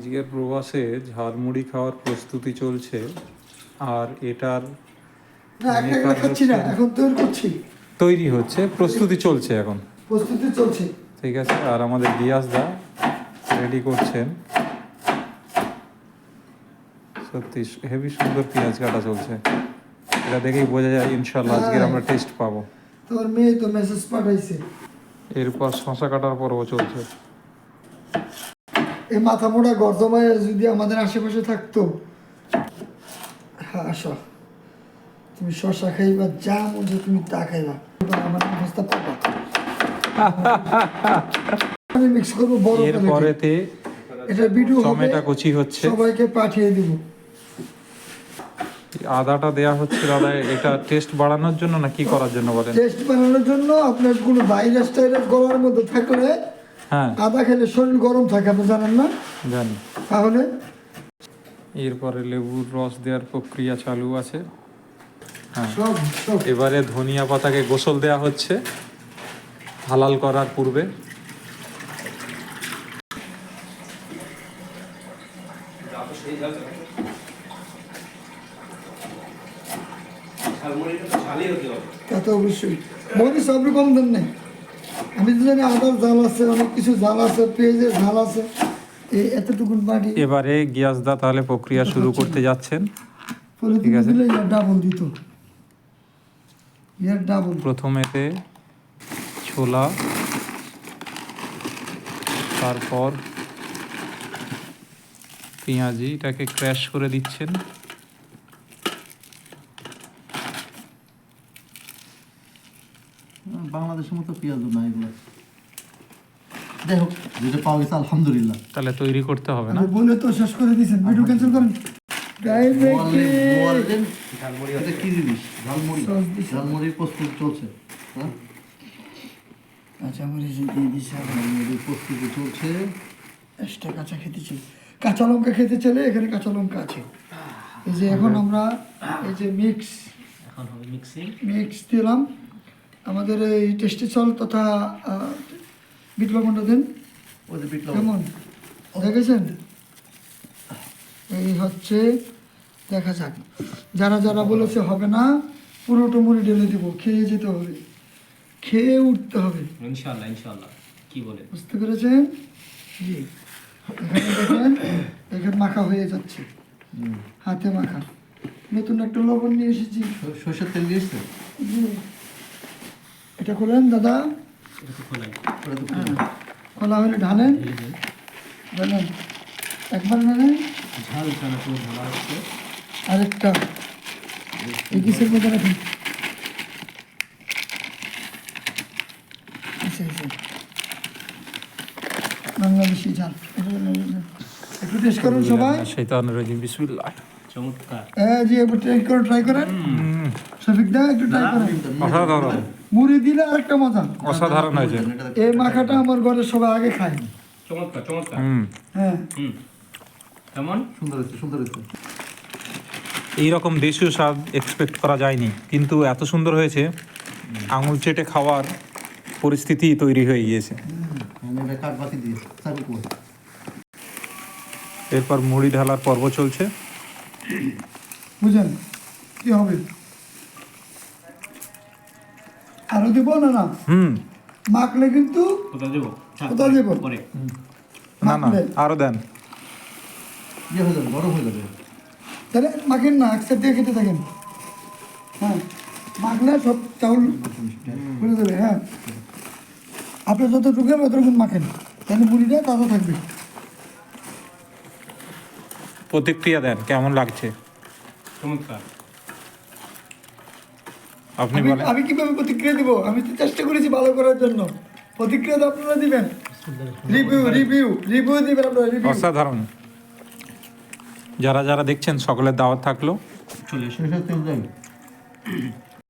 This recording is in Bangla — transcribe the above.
আজকের প্রবাসে ঝালমুড়ি খাওয়ার প্রস্তুতি চলছে। আর এটার এখন তৈরি হচ্ছে, প্রস্তুতি চলছে এখন, ঠিক আছে। আর আমাদের গিয়াসদা রেডি করছেন। সত্যি হেভি সুন্দর পেঁয়াজ কাটা চলছে, এটা দেখেই বোঝা যায় ইনশাল্লাহ আজকের আমরা টেস্ট পাবো। তোর মেয়ে তো মেসেজ পাঠাইছে। এরপর শশা কাটার পর্ব চলছে। এই মাথা মোড়া গর্দমায় যদি আমাদের আশেপাশে থাকতো। হ্যাঁ আসো, তুমি শশা খাইবা, যা মনে তুমি তা খাইবা, আমার অবস্থা পাবা। আমি মিক্স করবো বড় করে। এরপরেতে এটা ভিডিও টমেটো কুচি হচ্ছে, সবাইকে পাঠিয়ে দিব। আদাটা দেয়া হচ্ছে দাদা, এটা টেস্ট বাড়ানোর জন্য না কি করার জন্য বলেন? টেস্ট বানানোর জন্য। আপনার কোনো ভাইরাস টাইরাস গলার মধ্যে থাকলে হ্যাঁ, আদা খেলে শরীর গরম থাকে, আপনি জানেন না? জানি। তাহলে এরপরে লেবুর রস দেওয়ার প্রক্রিয়া চালু আছে। হ্যাঁ, সব এবারে ধনিয়া পাতাকে গোসল দেওয়া হচ্ছে হালাল করার পূর্বে। তা তো অবশ্যই মরিচ সব রকম দেন নাই। আমি তো জানি আদার ঝাল আছে, অনেক কিছু ঝাল আছে, পেঁয়াজের ঝাল আছে, এই এতটুকুন বাটি। এবারে গিয়াসদা তাহলে প্রক্রিয়া শুরু করতে যাচ্ছেন। ঠিক আছে, ডাবল দিত, ইয়ার ডাবল। প্রথমেতে ছোলা, তারপর পেঁয়াজি, এটাকে ক্র্যাশ করে দিচ্ছেন। বাংলাদেশের মতো পেঁয়াজ না এগুলো। যাই হোক, যেটা পাওয়া গেছে আলহামদুলিল্লাহ। তাহলে তৈরি করতে হবে না? বলে তো শেষ করে দিয়েছেন, ভিডিও ক্যান্সেল করেন। এটা কি জিনিস? ঝালমুড়ির প্রস্তুতি চলছে। হ্যাঁ, কাঁচা মরিচ দিয়ে দিছে, ঝালমুড়ির প্রস্তুতি চলছে। এক্সট্রা কাঁচা খেতে চাই, কাঁচা লঙ্কা খেতে চাইলে এখানে কাঁচা লঙ্কা আছে। এই যে এখন আমরা এই যে মিক্স দিলাম আমাদের এই টেস্টি সল্ট তথা বিট লবণটা দেন। ওই যে বিট লবণ। কেমন দেখেছেন? এই হচ্ছে, দেখা যাক। যারা যারা বলেছে হবে না, পুরোটা মুড়ি ঢেলে দিব, খেয়ে যেতে হবে, খেয়ে উঠতে হবে ইনশাআল্লাহ। ইনশাআল্লাহ কি বলে, বুঝতে পেরেছেন? জি, এখানে দেখেন, এখানে মাখা হয়ে যাচ্ছে, হাতে মাখা। নতুন একটা লবণ নিয়ে এসেছি, সরষের তেল দিয়ে এসছে। জি, এটা খোলেন দাদা। এটা তো খোলাই। খোলা হলে ঢালেন, ঢালেন একবার, ঢালেন। ঝাল চানা পুরো ঢালা হচ্ছে। আরেকটা এই কিসের মধ্যে রাখুন। বাংলাদেশি ঝাল, একটু টেস্ট করুন সবাই। শয়তানির রাজিম, বিসমিল্লাহ। চমৎকার। হ্যাঁ জি, একটু ট্রাই করেন। শফিক দা একটু ট্রাই করেন। অসাধারণ, মুড়ি দিলে আরেকটা মজা। অসাধারণ হয়েছে। এই মাখাটা আমার ঘরে সবাই আগে খায়। চমৎকার চমৎকার। হ্যাঁ, কেমন সুন্দর হয়েছে, সুন্দর হয়েছে। এইরকম দেশীয় স্বাদ এক্সপেক্ট করা যায়নি, কিন্তু এত সুন্দর হয়েছে, আঙুল চেটে খাওয়ার পরিস্থিতি তৈরি হয়ে গিয়েছে। আমি এটা কাঠবাতি দিয়ে চালু করব। এরপর মুড়ি ঢালার পর্ব চলছে। বুঝেন কি হবে? আরো দেবো না? না, মাখলে কিন্তু কোথায় দেবো? কোথায় দেবো? পরে। না না, আরো দেন। ইয়ে হয়ে যাবে, গরম হয়ে যাবে। তাহলে মাখেন না, একসাথে দিয়ে খেতে থাকেন। হ্যাঁ, মাখলে সব চাউল খুলে দেবে। হ্যাঁ, আপনি যতটুকু ততটুকু মাখেন, তাহলে মুড়িটা তাজা থাকবে। প্রতিক্রিয়া দেন, কেমন লাগছে চমৎকার। আপনি বলেন। আমি কিভাবে প্রতিক্রিয়া দিব? আমি তো চেষ্টা করেছি ভালো করার জন্য। প্রতিক্রিয়া তো আপনারা দিবেন, রিভিউ দিবেন আপনারা, রিভিউ। অসাধারণ। যারা যারা দেখছেন সকলের দাওয়াত থাকলো। চলে এসো। সরষের তেল দেয়।